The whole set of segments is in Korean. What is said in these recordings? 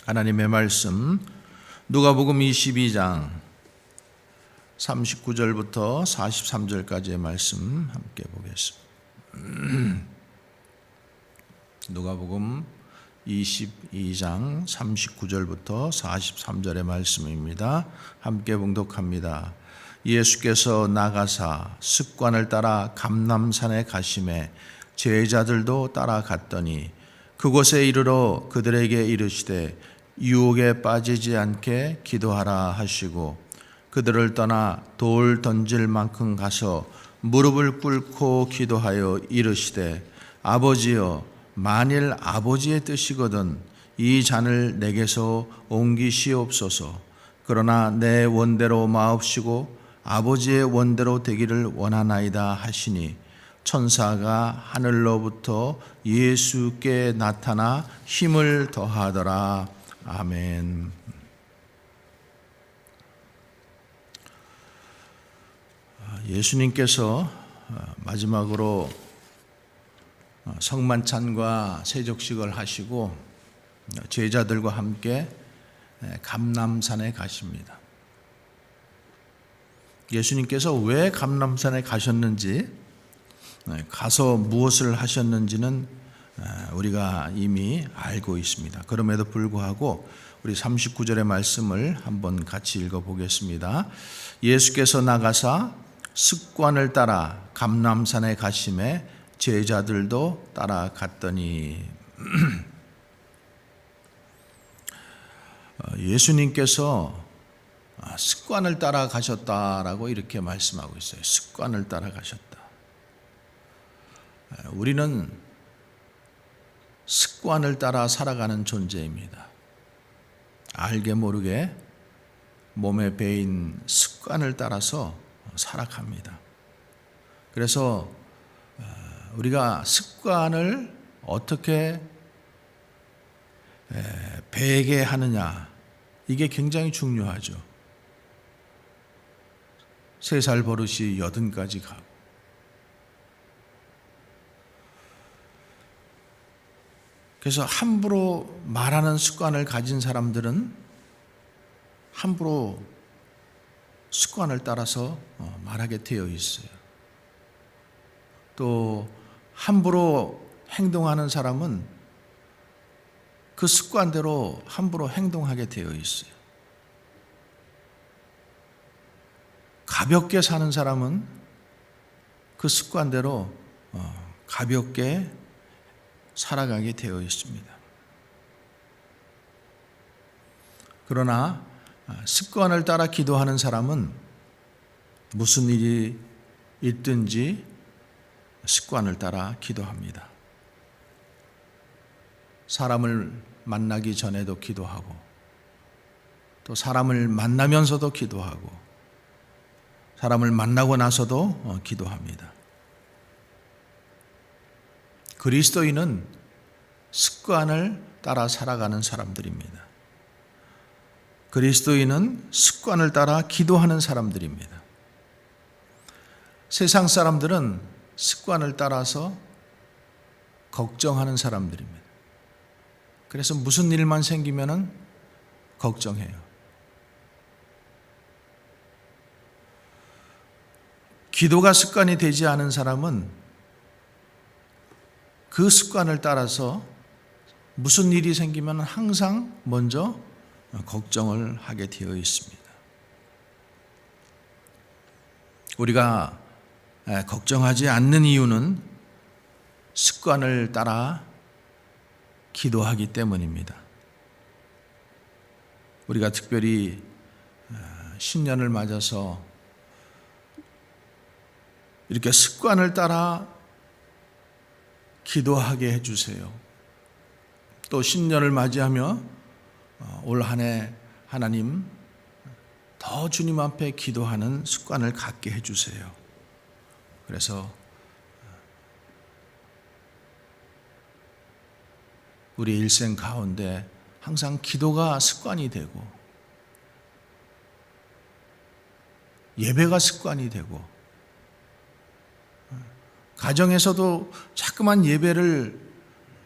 하나님의 말씀 누가복음 22장 39절부터 43절까지의 말씀 함께 보겠습니다. 누가복음 22장 39절부터 43절의 말씀입니다. 함께 봉독합니다. 예수께서 나가사 습관을 따라 감람산에 가시매 제자들도 따라갔더니 그곳에 이르러 그들에게 이르시되 유혹에 빠지지 않게 기도하라 하시고 그들을 떠나 돌 던질 만큼 가서 무릎을 꿇고 기도하여 이르시되 아버지여 만일 아버지의 뜻이거든 이 잔을 내게서 옮기시옵소서. 그러나 내 원대로 마옵시고 아버지의 원대로 되기를 원하나이다 하시니 천사가 하늘로부터 예수께 나타나 힘을 더하더라. 아멘. 예수님께서 마지막으로 성만찬과 세족식을 하시고 제자들과 함께 감람산에 가십니다. 예수님께서 왜 감람산에 가셨는지, 가서 무엇을 하셨는지는 우리가 이미 알고 있습니다. 그럼에도 불구하고 우리 39절의 말씀을 한번 같이 읽어보겠습니다. 예수께서 나가사 습관을 따라 감람산에 가심에 제자들도 따라갔더니 예수님께서 습관을 따라 가셨다라고 이렇게 말씀하고 있어요. 습관을 따라 가셨다. 우리는 습관을 따라 살아가는 존재입니다. 알게 모르게 몸에 배인 습관을 따라서 살아갑니다. 그래서 우리가 습관을 어떻게 배게 하느냐, 이게 굉장히 중요하죠. 3살 버릇이 80까지 가고, 그래서 함부로 말하는 습관을 가진 사람들은 함부로 습관을 따라서 말하게 되어 있어요. 또 함부로 행동하는 사람은 그 습관대로 함부로 행동하게 되어 있어요. 가볍게 사는 사람은 그 습관대로 가볍게 살아가게 되어 있습니다. 그러나 습관을 따라 기도하는 사람은 무슨 일이 있든지 습관을 따라 기도합니다. 사람을 만나기 전에도 기도하고, 또 사람을 만나면서도 기도하고, 사람을 만나고 나서도 기도합니다. 그리스도인은 습관을 따라 살아가는 사람들입니다. 그리스도인은 습관을 따라 기도하는 사람들입니다. 세상 사람들은 습관을 따라서 걱정하는 사람들입니다. 그래서 무슨 일만 생기면은 걱정해요. 기도가 습관이 되지 않은 사람은 그 습관을 따라서 무슨 일이 생기면 항상 먼저 걱정을 하게 되어 있습니다. 우리가 걱정하지 않는 이유는 습관을 따라 기도하기 때문입니다. 우리가 특별히 신년을 맞아서 이렇게 습관을 따라 기도하게 해주세요. 또 신년을 맞이하며 올 한 해 하나님 더 주님 앞에 기도하는 습관을 갖게 해주세요. 그래서 우리 일생 가운데 항상 기도가 습관이 되고 예배가 습관이 되고 가정에서도 자꾸만 예배를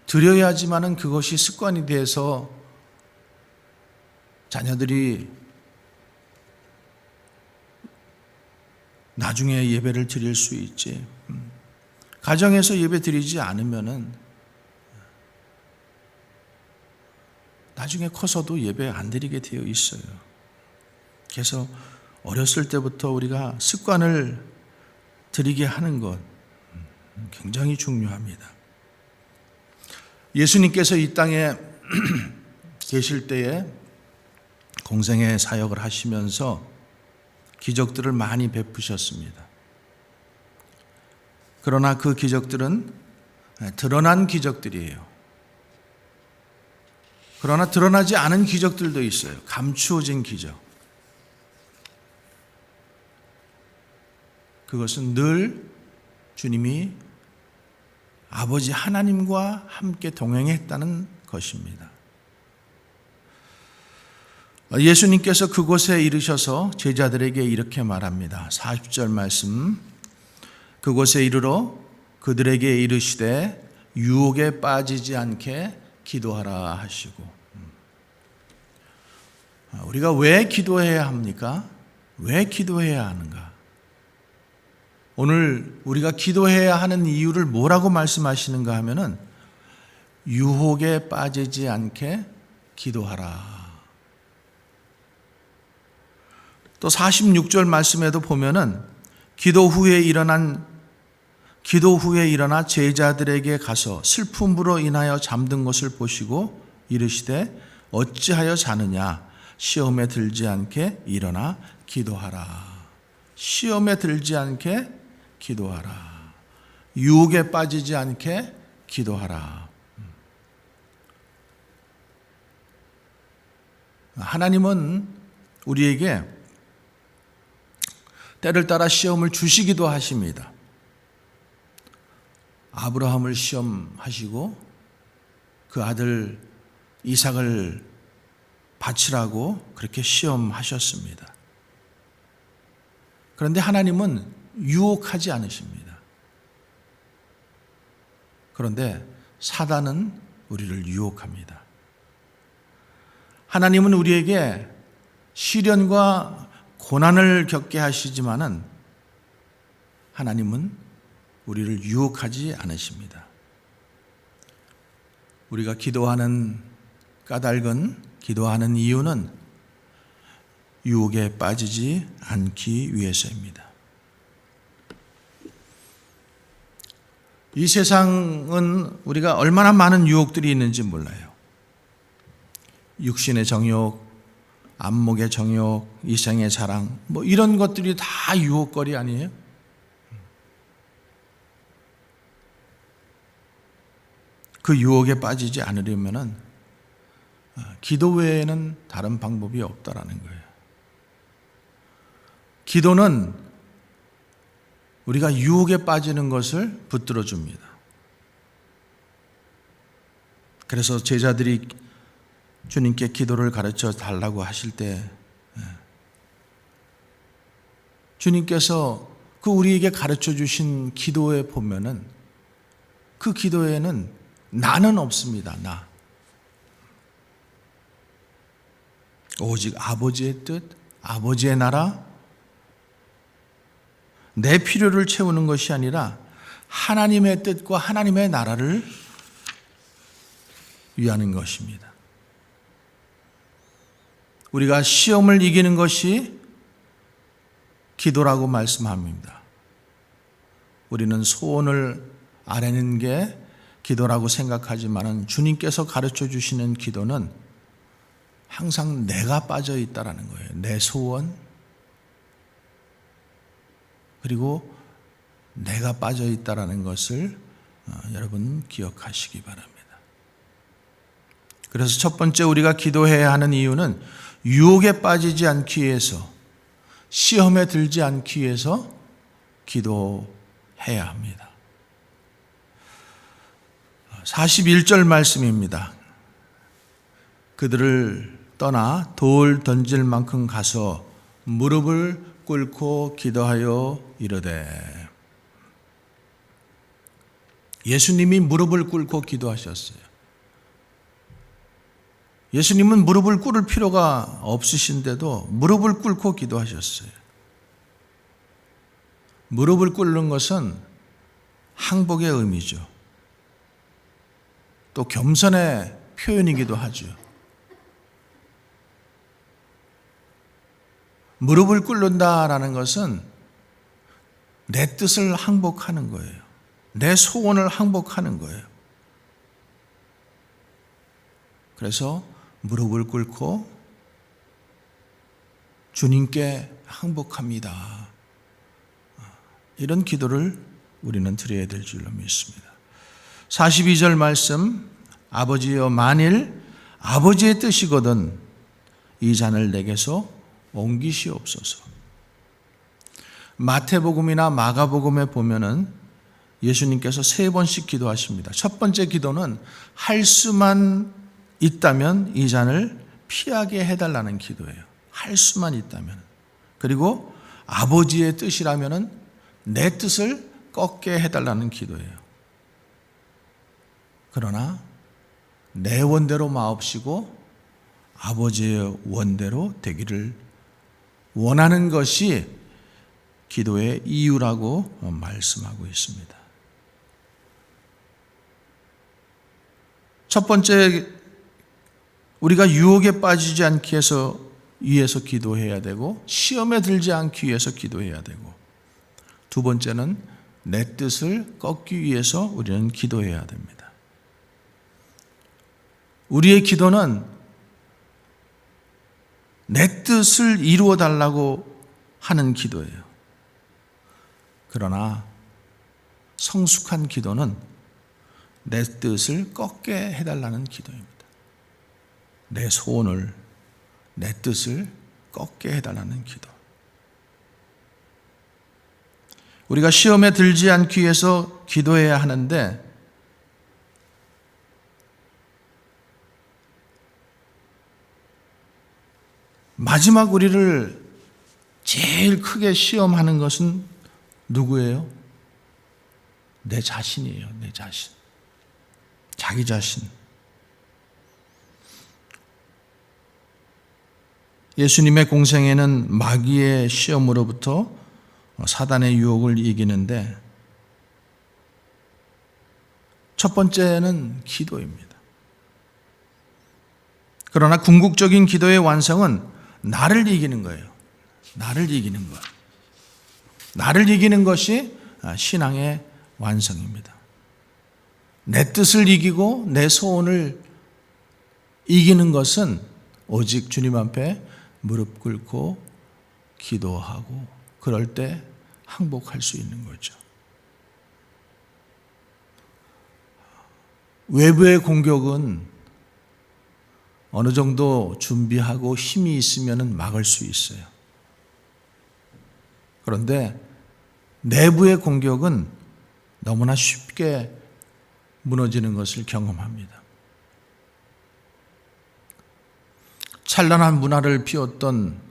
드려야지만은 그것이 습관이 돼서 자녀들이 나중에 예배를 드릴 수 있지. 가정에서 예배 드리지 않으면은 나중에 커서도 예배 안 드리게 되어 있어요. 그래서 어렸을 때부터 우리가 습관을 들이게 하는 것 굉장히 중요합니다. 예수님께서 이 땅에 계실 때에 공생의 사역을 하시면서 기적들을 많이 베푸셨습니다. 그러나 그 기적들은 드러난 기적들이에요. 그러나 드러나지 않은 기적들도 있어요. 감추어진 기적. 그것은 늘 주님이 아버지 하나님과 함께 동행했다는 것입니다. 예수님께서 그곳에 이르셔서 제자들에게 이렇게 말합니다. 40절 말씀. 그곳에 이르러 그들에게 이르시되 유혹에 빠지지 않게 기도하라 하시고. 우리가 왜 기도해야 합니까? 왜 기도해야 하는가? 오늘 우리가 기도해야 하는 이유를 뭐라고 말씀하시는가 하면은 유혹에 빠지지 않게 기도하라. 또 46절 말씀에도 보면은 기도 후에 일어나 제자들에게 가서 슬픔으로 인하여 잠든 것을 보시고 이르시되 어찌하여 자느냐 시험에 들지 않게 일어나 기도하라. 시험에 들지 않게 기도하라. 유혹에 빠지지 않게 기도하라. 하나님은 우리에게 때를 따라 시험을 주시기도 하십니다. 아브라함을 시험하시고 그 아들 이삭을 바치라고 그렇게 시험하셨습니다. 그런데 하나님은 유혹하지 않으십니다. 그런데 사단은 우리를 유혹합니다. 하나님은 우리에게 시련과 고난을 겪게 하시지만은 하나님은 우리를 유혹하지 않으십니다. 우리가 기도하는 까닭은, 기도하는 이유는 유혹에 빠지지 않기 위해서입니다. 이 세상은 우리가 얼마나 많은 유혹들이 있는지 몰라요. 육신의 정욕, 안목의 정욕, 이생의 사랑, 이런 것들이 다 유혹거리 아니에요? 그 유혹에 빠지지 않으려면은 기도 외에는 다른 방법이 없다라는 거예요. 기도는 우리가 유혹에 빠지는 것을 붙들어 줍니다. 그래서 제자들이 주님께 기도를 가르쳐 달라고 하실 때 주님께서 그 우리에게 가르쳐 주신 기도에 보면은 그 기도에는 나는 없습니다. 나. 오직 아버지의 뜻, 아버지의 나라, 내 필요를 채우는 것이 아니라 하나님의 뜻과 하나님의 나라를 위하는 것입니다. 우리가 시험을 이기는 것이 기도라고 말씀합니다. 우리는 소원을 아뢰는 게 기도라고 생각하지만 주님께서 가르쳐 주시는 기도는 항상 내가 빠져 있다라는 거예요. 내 소원, 그리고 내가 빠져 있다라는 것을 여러분 기억하시기 바랍니다. 그래서 첫 번째 우리가 기도해야 하는 이유는 유혹에 빠지지 않기 위해서, 시험에 들지 않기 위해서 기도해야 합니다. 41절 말씀입니다. 그들을 떠나 돌 던질 만큼 가서 무릎을 꿇고 기도하여 이르되. 예수님이 무릎을 꿇고 기도하셨어요. 예수님은 무릎을 꿇을 필요가 없으신데도 무릎을 꿇고 기도하셨어요. 무릎을 꿇는 것은 항복의 의미죠. 또 겸손의 표현이기도 하죠. 무릎을 꿇는다라는 것은 내 뜻을 항복하는 거예요. 내 소원을 항복하는 거예요. 그래서 무릎을 꿇고 주님께 항복합니다. 이런 기도를 우리는 드려야 될 줄로 믿습니다. 42절 말씀, 아버지여 만일 아버지의 뜻이거든 이 잔을 내게서 옮기시옵소서. 마태복음이나 마가복음에 보면은 예수님께서 3번씩 기도하십니다. 첫 번째 기도는 할 수만 있다면 이 잔을 피하게 해달라는 기도예요. 할 수만 있다면. 그리고 아버지의 뜻이라면은 내 뜻을 꺾게 해달라는 기도예요. 그러나 내 원대로 마옵시고 아버지의 원대로 되기를 원하는 것이 기도의 이유라고 말씀하고 있습니다. 첫 번째, 우리가 유혹에 빠지지 않기 위해서 기도해야 되고 시험에 들지 않기 위해서 기도해야 되고, 두 번째는 내 뜻을 꺾기 위해서 우리는 기도해야 됩니다. 우리의 기도는 내 뜻을 이루어 달라고 하는 기도예요. 그러나 성숙한 기도는 내 뜻을 꺾게 해달라는 기도입니다. 내 소원을, 내 뜻을 꺾게 해달라는 기도. 우리가 시험에 들지 않기 위해서 기도해야 하는데, 마지막 우리를 제일 크게 시험하는 것은 누구예요? 내 자신이에요. 내 자신. 자기 자신. 예수님의 공생애는 마귀의 시험으로부터 사단의 유혹을 이기는데, 첫 번째는 기도입니다. 그러나 궁극적인 기도의 완성은 나를 이기는 거예요. 나를 이기는 것. 나를 이기는 것이 신앙의 완성입니다. 내 뜻을 이기고 내 소원을 이기는 것은 오직 주님 앞에 무릎 꿇고 기도하고, 그럴 때 항복할 수 있는 거죠. 외부의 공격은 어느 정도 준비하고 힘이 있으면 막을 수 있어요. 그런데 내부의 공격은 너무나 쉽게 무너지는 것을 경험합니다. 찬란한 문화를 피웠던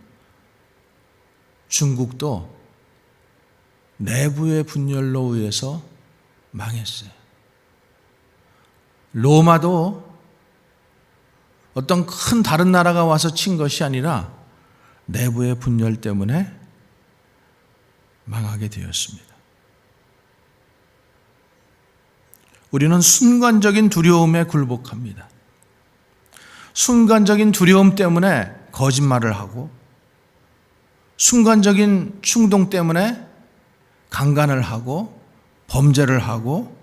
중국도 내부의 분열로 의해서 망했어요. 로마도 어떤 큰 다른 나라가 와서 친 것이 아니라 내부의 분열 때문에 망하게 되었습니다. 우리는 순간적인 두려움에 굴복합니다. 순간적인 두려움 때문에 거짓말을 하고, 순간적인 충동 때문에 강간을 하고 범죄를 하고,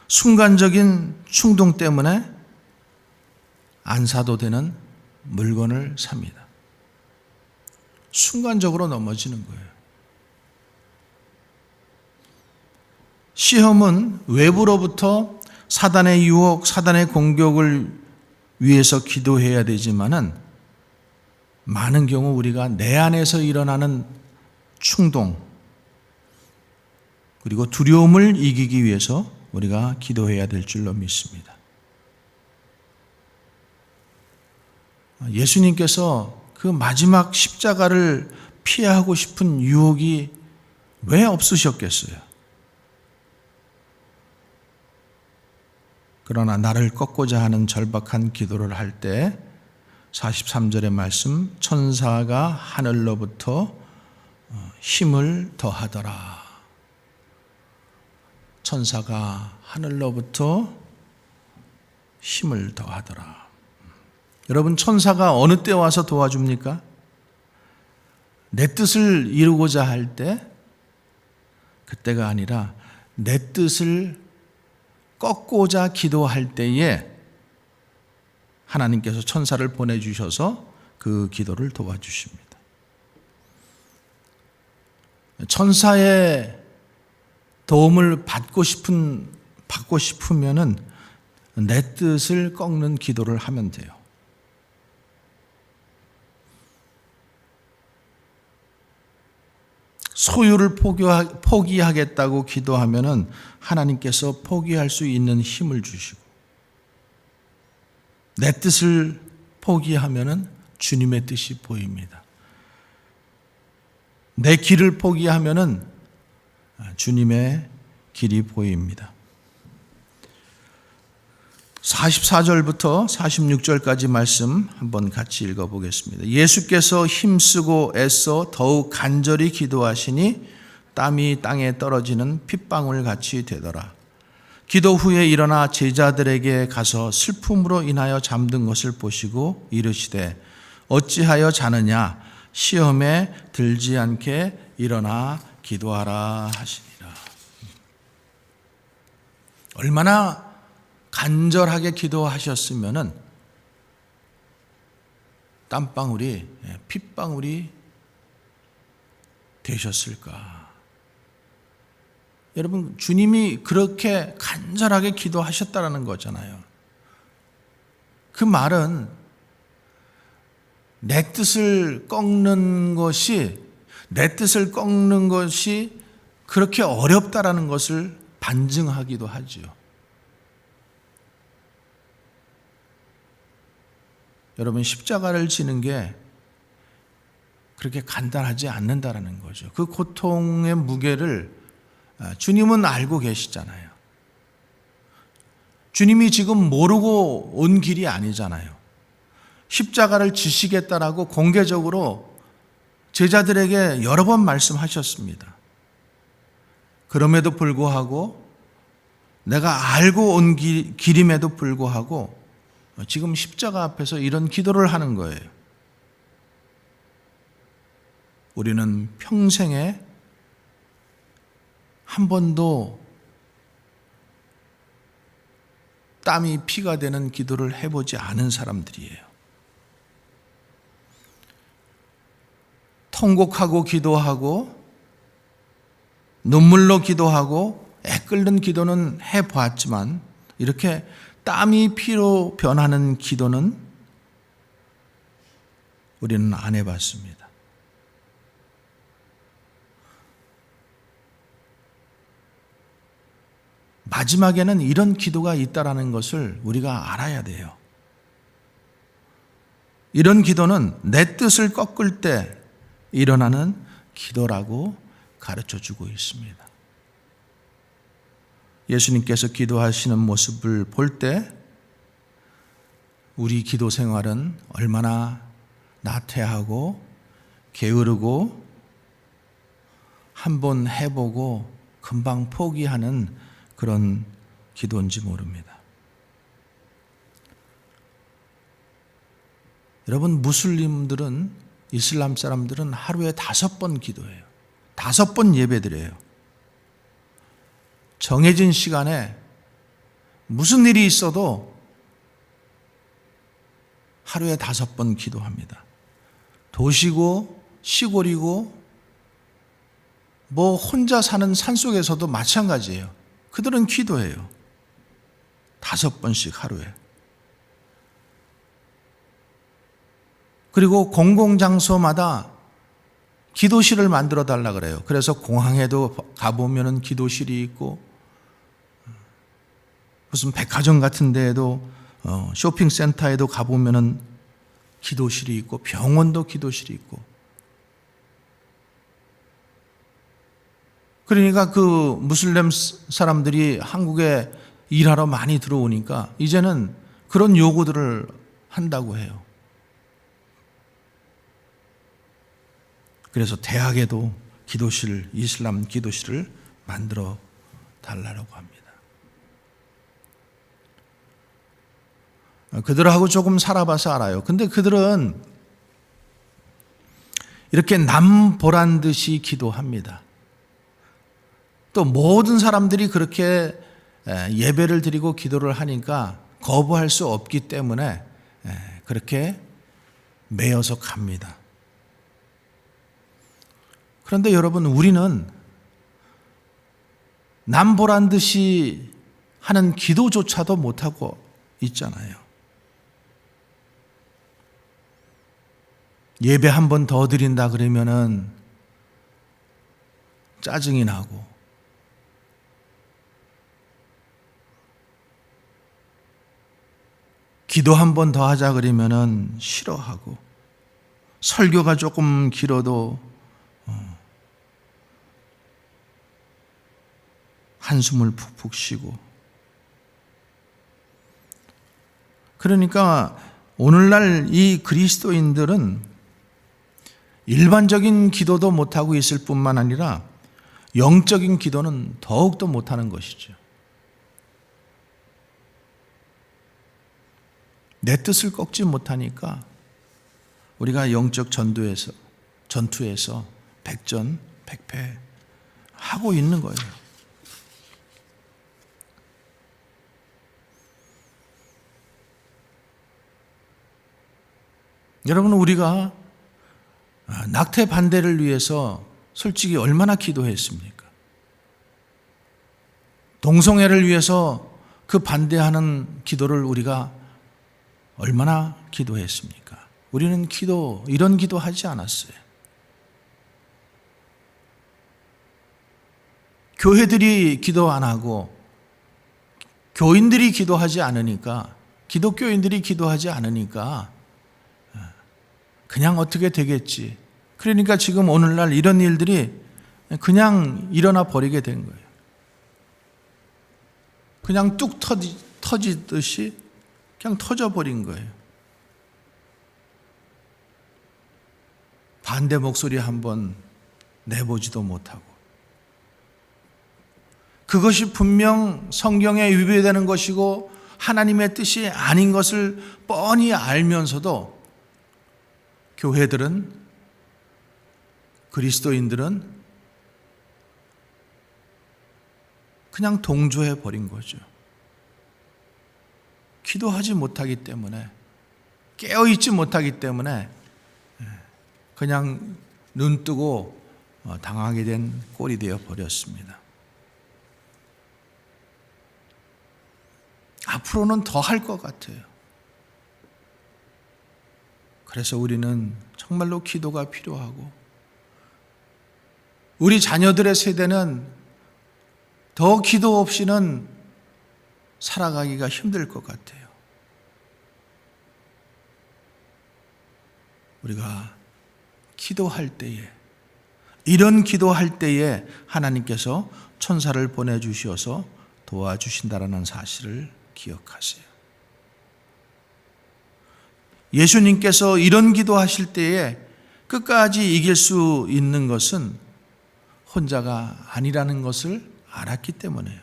순간적인 충동 때문에 안 사도 되는 물건을 삽니다. 순간적으로 넘어지는 거예요. 시험은 외부로부터 사단의 유혹, 사단의 공격을 위해서 기도해야 되지만은, 많은 경우 우리가 내 안에서 일어나는 충동, 그리고 두려움을 이기기 위해서 우리가 기도해야 될 줄로 믿습니다. 예수님께서 그 마지막 십자가를 피하고 싶은 유혹이 왜 없으셨겠어요? 그러나 나를 꺾고자 하는 절박한 기도를 할 때 43절의 말씀, 천사가 하늘로부터 힘을 더하더라. 천사가 하늘로부터 힘을 더하더라. 여러분, 천사가 어느 때 와서 도와줍니까? 내 뜻을 이루고자 할 때, 그때가 아니라 내 뜻을 꺾고자 기도할 때에 하나님께서 천사를 보내주셔서 그 기도를 도와주십니다. 천사의 도움을 받고 싶으면은 내 뜻을 꺾는 기도를 하면 돼요. 소유를 포기하겠다고 기도하면은 하나님께서 포기할 수 있는 힘을 주시고, 내 뜻을 포기하면은 주님의 뜻이 보입니다. 내 길을 포기하면은 주님의 길이 보입니다. 44절부터 46절까지 말씀 한번 같이 읽어보겠습니다. 예수께서 힘쓰고 애써 더욱 간절히 기도하시니 땀이 땅에 떨어지는 핏방울 같이 되더라. 기도 후에 일어나 제자들에게 가서 슬픔으로 인하여 잠든 것을 보시고 이르시되 어찌하여 자느냐, 시험에 들지 않게 일어나 기도하라 하시니라. 얼마나 간절하게 기도하셨으면은 땀방울이 핏방울이 되셨을까? 여러분, 주님이 그렇게 간절하게 기도하셨다라는 거잖아요. 그 말은 내 뜻을 꺾는 것이 그렇게 어렵다라는 것을 반증하기도 하지요. 여러분, 십자가를 지는 게 그렇게 간단하지 않는다라는 거죠. 그 고통의 무게를 주님은 알고 계시잖아요. 주님이 지금 모르고 온 길이 아니잖아요. 십자가를 지시겠다라고 공개적으로 제자들에게 여러 번 말씀하셨습니다. 그럼에도 불구하고, 내가 알고 온 길임에도 불구하고 지금 십자가 앞에서 이런 기도를 하는 거예요. 우리는 평생에 한 번도 땀이 피가 되는 기도를 해보지 않은 사람들이에요. 통곡하고 기도하고 눈물로 기도하고 애끓는 기도는 해보았지만 이렇게 땀이 피로 변하는 기도는 우리는 안 해봤습니다. 마지막에는 이런 기도가 있다라는 것을 우리가 알아야 돼요. 이런 기도는 내 뜻을 꺾을 때 일어나는 기도라고 가르쳐주고 있습니다. 예수님께서 기도하시는 모습을 볼 때 우리 기도 생활은 얼마나 나태하고 게으르고 한번 해보고 금방 포기하는 그런 기도인지 모릅니다. 여러분, 무슬림들은, 이슬람 사람들은 하루에 5번 기도해요. 5번 예배드려요. 정해진 시간에 무슨 일이 있어도 하루에 5번 기도합니다. 도시고 시골이고 뭐 혼자 사는 산속에서도 마찬가지예요. 그들은 기도해요. 5번씩 하루에. 그리고 공공장소마다 기도실을 만들어 달라 그래요. 그래서 공항에도 가보면은 기도실이 있고, 무슨 백화점 같은 데에도 쇼핑센터에도 가보면은 기도실이 있고, 병원도 기도실이 있고. 그러니까 그 무슬림 사람들이 한국에 일하러 많이 들어오니까 이제는 그런 요구들을 한다고 해요. 그래서 대학에도 기도실, 이슬람 기도실을 만들어 달라고 합니다. 그들하고 조금 살아봐서 알아요. 근데 그들은 이렇게 남 보란 듯이 기도합니다. 또 모든 사람들이 그렇게 예배를 드리고 기도를 하니까 거부할 수 없기 때문에 그렇게 매여서 갑니다. 그런데 여러분, 우리는 남 보란 듯이 하는 기도조차도 못하고 있잖아요. 예배 한 번 더 드린다 그러면은 짜증이 나고, 기도 한 번 더 하자 그러면은 싫어하고, 설교가 조금 길어도 한숨을 푹푹 쉬고. 그러니까 오늘날 이 그리스도인들은 일반적인 기도도 못하고 있을 뿐만 아니라 영적인 기도는 더욱더 못하는 것이죠. 내 뜻을 꺾지 못하니까 우리가 영적 전투에서 백전백패 하고 있는 거예요. 여러분, 우리가 낙태 반대를 위해서 솔직히 얼마나 기도했습니까? 동성애를 위해서 그 반대하는 기도를 우리가 얼마나 기도했습니까? 우리는 이런 기도 하지 않았어요. 교회들이 기도 안 하고 교인들이 기도하지 않으니까, 기독교인들이 기도하지 않으니까 그냥 어떻게 되겠지. 그러니까 지금 오늘날 이런 일들이 그냥 일어나 버리게 된 거예요. 그냥 뚝 터지듯이 그냥 터져버린 거예요. 반대 목소리 한번 내보지도 못하고. 그것이 분명 성경에 위배되는 것이고 하나님의 뜻이 아닌 것을 뻔히 알면서도 교회들은, 그리스도인들은 그냥 동조해 버린 거죠. 기도하지 못하기 때문에, 깨어있지 못하기 때문에 그냥 눈 뜨고 당하게 된 꼴이 되어 버렸습니다. 앞으로는 더 할 것 같아요. 그래서 우리는 정말로 기도가 필요하고, 우리 자녀들의 세대는 더 기도 없이는 살아가기가 힘들 것 같아요. 우리가 기도할 때에, 이런 기도할 때에 하나님께서 천사를 보내주셔서 도와주신다라는 사실을 기억하세요. 예수님께서 이런 기도하실 때에 끝까지 이길 수 있는 것은 혼자가 아니라는 것을 알았기 때문에요.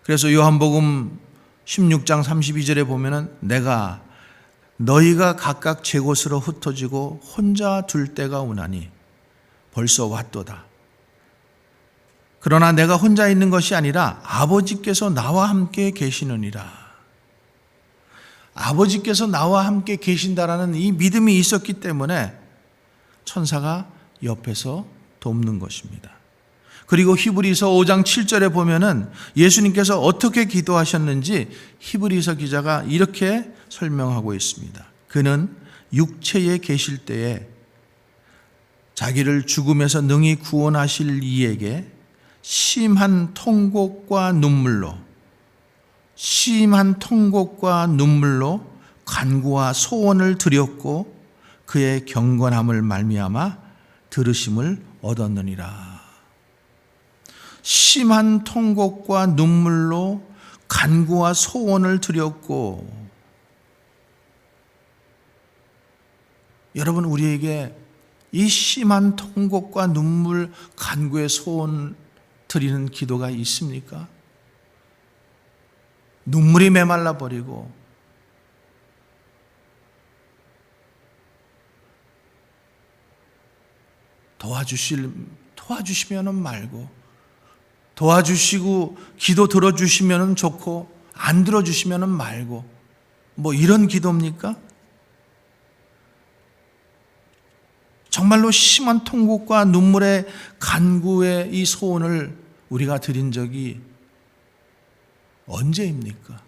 그래서 요한복음 16장 32절에 보면은 내가 너희가 각각 제 곳으로 흩어지고 혼자 둘 때가 오나니 벌써 왔도다. 그러나 내가 혼자 있는 것이 아니라 아버지께서 나와 함께 계시느니라. 아버지께서 나와 함께 계신다라는 이 믿음이 있었기 때문에 천사가 옆에서 돕는 것입니다. 그리고 히브리서 5장 7절에 보면은 예수님께서 어떻게 기도하셨는지 히브리서 기자가 이렇게 설명하고 있습니다. 그는 육체에 계실 때에 자기를 죽음에서 능히 구원하실 이에게 심한 통곡과 눈물로 간구와 소원을 드렸고 그의 경건함을 말미암아 들으심을 얻었느니라. 심한 통곡과 눈물로 간구와 소원을 드렸고, 여러분, 우리에게 이 심한 통곡과 눈물, 간구의 소원 드리는 기도가 있습니까? 눈물이 메말라 버리고 도와주시면은 말고, 도와주시고 기도 들어주시면은 좋고 안 들어주시면은 말고, 뭐 이런 기도입니까? 정말로 심한 통곡과 눈물의 간구의 이 소원을 우리가 드린 적이 언제입니까?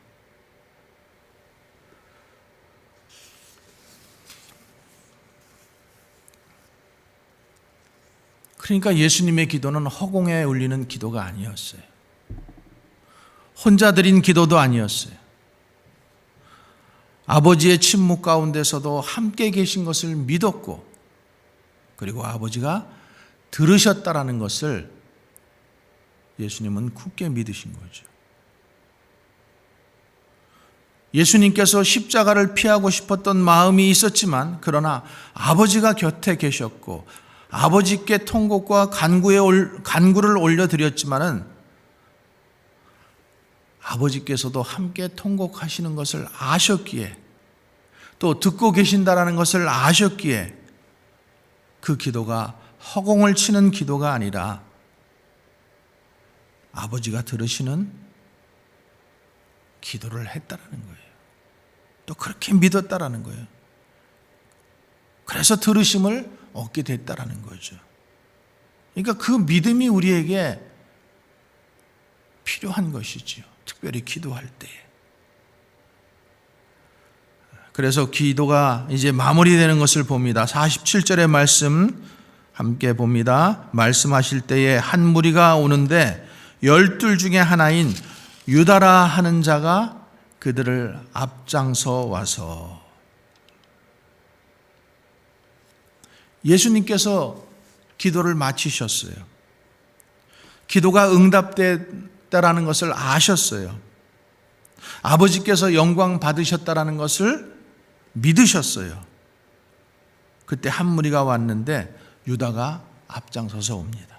그러니까 예수님의 기도는 허공에 울리는 기도가 아니었어요. 혼자 드린 기도도 아니었어요. 아버지의 침묵 가운데서도 함께 계신 것을 믿었고, 그리고 아버지가 들으셨다라는 것을 예수님은 굳게 믿으신 거죠. 예수님께서 십자가를 피하고 싶었던 마음이 있었지만, 그러나 아버지가 곁에 계셨고 아버지께 통곡과 간구를 올려드렸지만은 아버지께서도 함께 통곡하시는 것을 아셨기에, 또 듣고 계신다라는 것을 아셨기에 그 기도가 허공을 치는 기도가 아니라 아버지가 들으시는 기도를 했다라는 거예요. 또 그렇게 믿었다라는 거예요. 그래서 들으심을 얻게 됐다라는 거죠. 그러니까 그 믿음이 우리에게 필요한 것이지요. 특별히 기도할 때에. 그래서 기도가 이제 마무리되는 것을 봅니다. 47절의 말씀 함께 봅니다. 말씀하실 때에 한 무리가 오는데 12 중에 하나인 유다라 하는 자가 그들을 앞장서 와서, 예수님께서 기도를 마치셨어요. 기도가 응답됐다라는 것을 아셨어요. 아버지께서 영광 받으셨다라는 것을 믿으셨어요. 그때 한 무리가 왔는데 유다가 앞장서서 옵니다.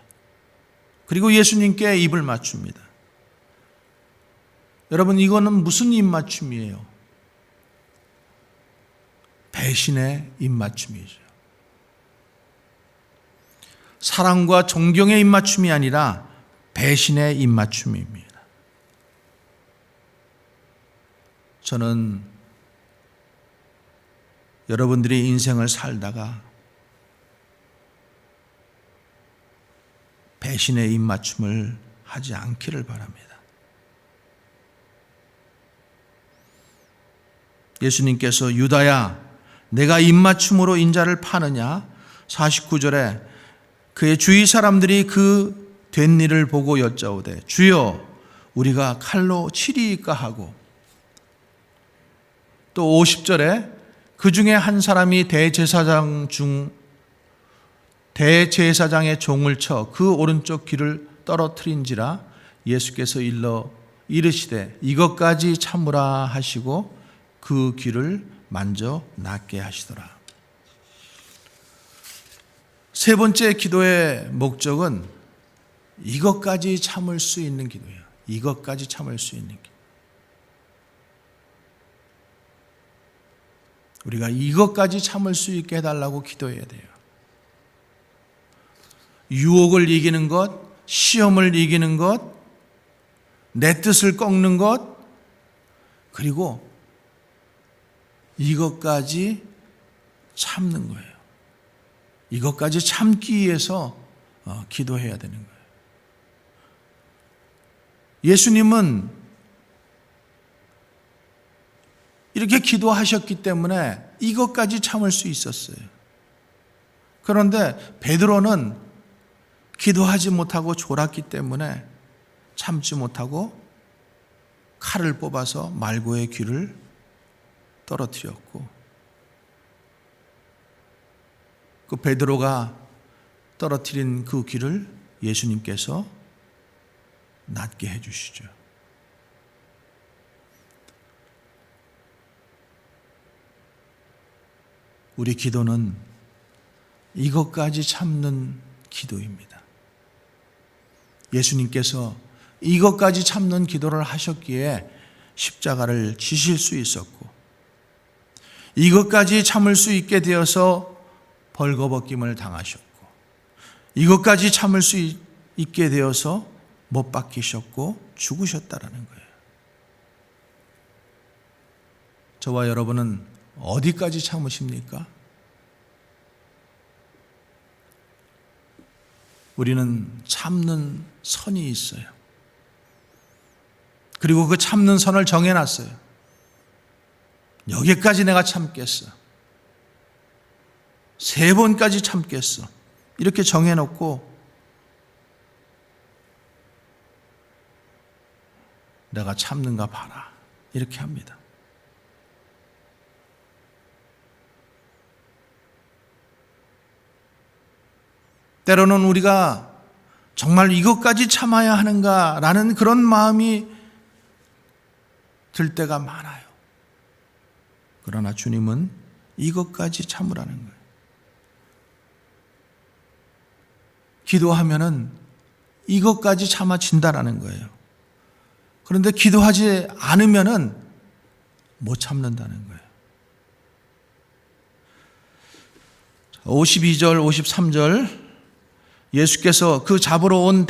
그리고 예수님께 입을 맞춥니다. 여러분, 이거는 무슨 입맞춤이에요? 배신의 입맞춤이죠. 사랑과 존경의 입맞춤이 아니라 배신의 입맞춤입니다. 저는 여러분들이 인생을 살다가 배신의 입맞춤을 하지 않기를 바랍니다. 예수님께서 유다야, 내가 입맞춤으로 인자를 파느냐? 49절에 그의 주위 사람들이 그 된 일을 보고 여짜오되 주여 우리가 칼로 치리이까 하고, 또 50절에 그 중에 한 사람이 대제사장의 종을 쳐 그 오른쪽 귀를 떨어뜨린지라 예수께서 일러 이르시되 이것까지 참으라 하시고 그 귀를 만져 낫게 하시더라. 세 번째 기도의 목적은 이것까지 참을 수 있는 기도예요. 이것까지 참을 수 있는 기도. 우리가 이것까지 참을 수 있게 해달라고 기도해야 돼요. 유혹을 이기는 것, 시험을 이기는 것, 내 뜻을 꺾는 것, 그리고 이것까지 참는 거예요. 이것까지 참기 위해서 기도해야 되는 거예요. 예수님은 이렇게 기도하셨기 때문에 이것까지 참을 수 있었어요. 그런데 베드로는 기도하지 못하고 졸았기 때문에 참지 못하고 칼을 뽑아서 말고의 귀를 떨어뜨렸고, 그 베드로가 떨어뜨린 그 귀를 예수님께서 낫게 해주시죠. 우리 기도는 이것까지 참는 기도입니다. 예수님께서 이것까지 참는 기도를 하셨기에 십자가를 지실 수 있었고, 이것까지 참을 수 있게 되어서 벌거벗김을 당하셨고, 이것까지 참을 수 있게 되어서 못 박히셨고 죽으셨다라는 거예요. 저와 여러분은 어디까지 참으십니까? 우리는 참는 선이 있어요. 그리고 그 참는 선을 정해놨어요. 여기까지 내가 참겠어. 3번까지 참겠어. 이렇게 정해놓고 내가 참는가 봐라. 이렇게 합니다. 때로는 우리가 정말 이것까지 참아야 하는가라는 그런 마음이 들 때가 많아요. 그러나 주님은 이것까지 참으라는 거예요. 기도하면은 이것까지 참아진다라는 거예요. 그런데 기도하지 않으면은 못 참는다는 거예요. 52절, 53절 예수께서 그 잡으러 온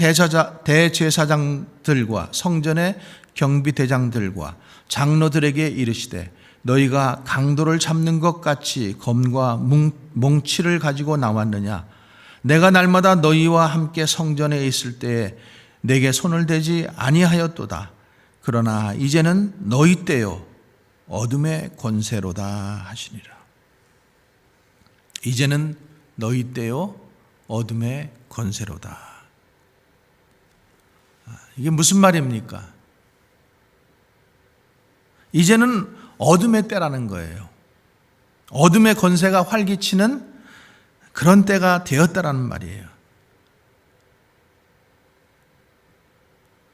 대제사장들과 성전의 경비대장들과 장로들에게 이르시되 너희가 강도를 잡는 것 같이 검과 몽치를 가지고 나왔느냐? 내가 날마다 너희와 함께 성전에 있을 때에 내게 손을 대지 아니하였도다. 그러나 이제는 너희 때요 어둠의 권세로다 하시니라. 이제는 너희 때요 어둠의 권세로다. 이게 무슨 말입니까? 이제는 어둠의 때라는 거예요. 어둠의 권세가 활기치는 그런 때가 되었다라는 말이에요.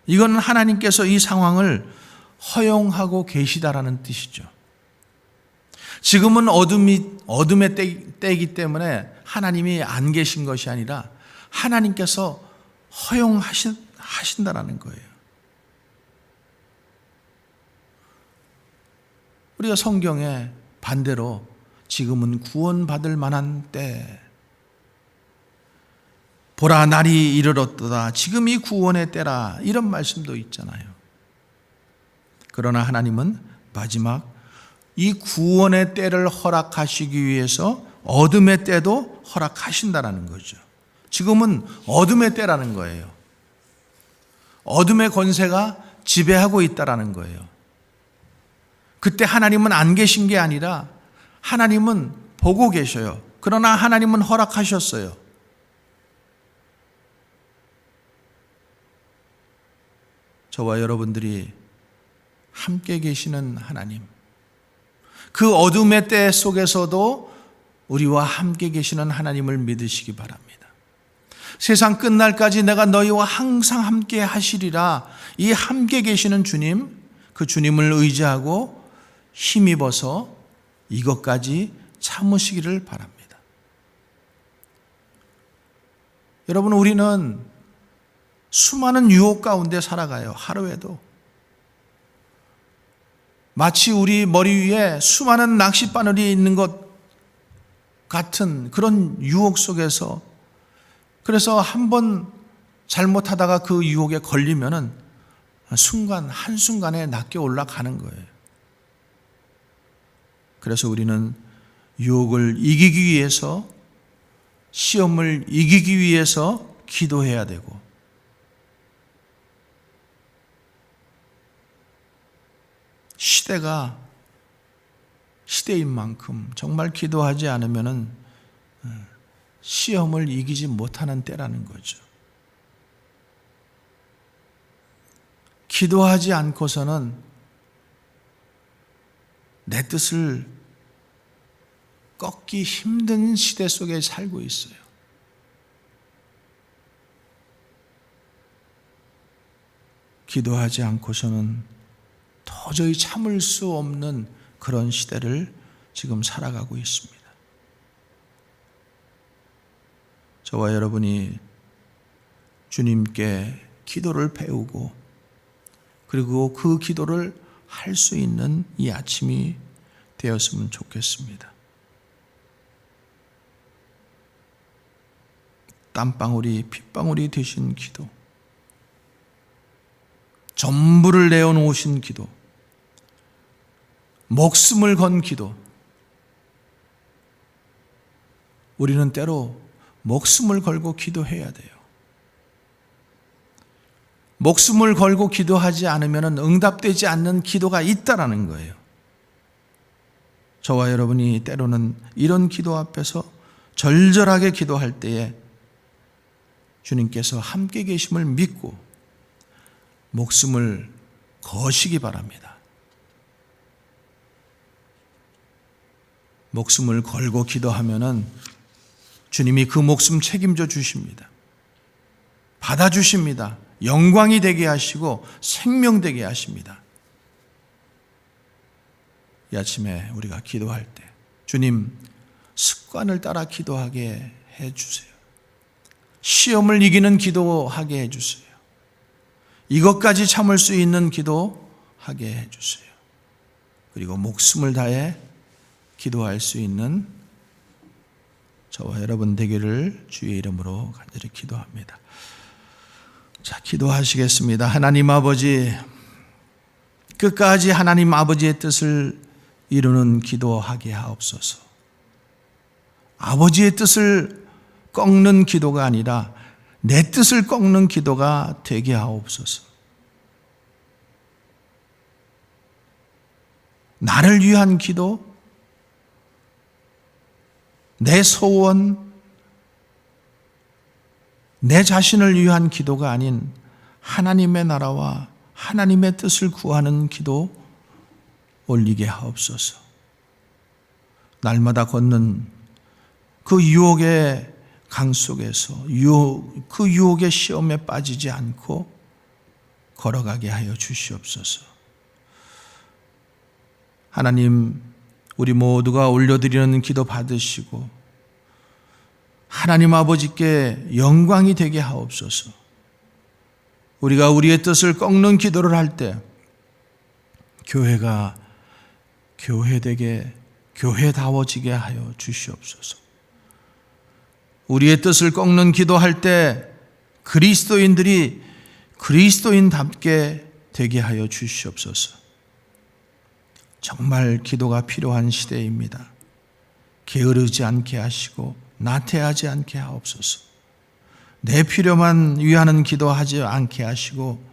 이건 하나님께서 이 상황을 허용하고 계시다라는 뜻이죠. 지금은 어둠의 때이기 때문에 하나님이 안 계신 것이 아니라 하나님께서 허용하신다라는 거예요. 우리가 성경에 반대로 지금은 구원받을 만한 때, 보라 날이 이르렀도다 지금이 구원의 때라, 이런 말씀도 있잖아요. 그러나 하나님은 마지막 이 구원의 때를 허락하시기 위해서 어둠의 때도 허락하신다라는 거죠. 지금은 어둠의 때라는 거예요. 어둠의 권세가 지배하고 있다라는 거예요. 그때 하나님은 안 계신 게 아니라 하나님은 보고 계셔요. 그러나 하나님은 허락하셨어요. 저와 여러분들이 함께 계시는 하나님, 그 어둠의 때 속에서도 우리와 함께 계시는 하나님을 믿으시기 바랍니다. 세상 끝날까지 내가 너희와 항상 함께 하시리라, 이 함께 계시는 주님, 그 주님을 의지하고 힘입어서 이것까지 참으시기를 바랍니다. 여러분, 우리는 수많은 유혹 가운데 살아가요. 하루에도. 마치 우리 머리 위에 수많은 낚싯바늘이 있는 것 같은 그런 유혹 속에서, 그래서 한번 잘못하다가 그 유혹에 걸리면은 한순간에 낚여 올라가는 거예요. 그래서 우리는 유혹을 이기기 위해서, 시험을 이기기 위해서 기도해야 되고, 시대인 만큼 정말 기도하지 않으면은 시험을 이기지 못하는 때라는 거죠. 기도하지 않고서는 내 뜻을 꺾기 힘든 시대 속에 살고 있어요. 기도하지 않고서는 도저히 참을 수 없는 그런 시대를 지금 살아가고 있습니다. 저와 여러분이 주님께 기도를 배우고 그리고 그 기도를 할 수 있는 이 아침이 되었으면 좋겠습니다. 땀방울이 핏방울이 되신 기도, 전부를 내어놓으신 기도, 목숨을 건 기도. 우리는 때로 목숨을 걸고 기도해야 돼요. 목숨을 걸고 기도하지 않으면 응답되지 않는 기도가 있다라는 거예요. 저와 여러분이 때로는 이런 기도 앞에서 절절하게 기도할 때에 주님께서 함께 계심을 믿고 목숨을 거시기 바랍니다. 목숨을 걸고 기도하면은 주님이 그 목숨 책임져 주십니다. 받아주십니다. 영광이 되게 하시고 생명되게 하십니다. 이 아침에 우리가 기도할 때 주님 습관을 따라 기도하게 해주세요. 시험을 이기는 기도하게 해주세요. 이것까지 참을 수 있는 기도하게 해주세요. 그리고 목숨을 다해 기도할 수 있는 저와 여러분 되기를 주의 이름으로 간절히 기도합니다. 자, 기도하시겠습니다. 하나님 아버지, 끝까지 하나님 아버지의 뜻을 이루는 기도하게 하옵소서. 아버지의 뜻을 꺾는 기도가 아니라 내 뜻을 꺾는 기도가 되게 하옵소서. 나를 위한 기도, 내 소원, 내 자신을 위한 기도가 아닌 하나님의 나라와 하나님의 뜻을 구하는 기도 올리게 하옵소서. 날마다 걷는 그 유혹의 강 속에서 그 유혹의 시험에 빠지지 않고 걸어가게 하여 주시옵소서. 하나님, 우리 모두가 올려드리는 기도 받으시고 하나님 아버지께 영광이 되게 하옵소서. 우리가 우리의 뜻을 꺾는 기도를 할 때 교회가 교회되게 교회다워지게 하여 주시옵소서. 우리의 뜻을 꺾는 기도할 때 그리스도인들이 그리스도인답게 되게 하여 주시옵소서. 정말 기도가 필요한 시대입니다. 게으르지 않게 하시고 나태하지 않게 하옵소서. 내 필요만 위하는 기도하지 않게 하시고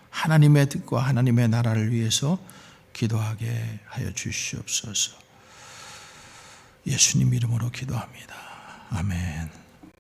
하나님의 뜻과 하나님의 나라를 위해서 기도하게 하여 주시옵소서. 예수님 이름으로 기도합니다. 아멘.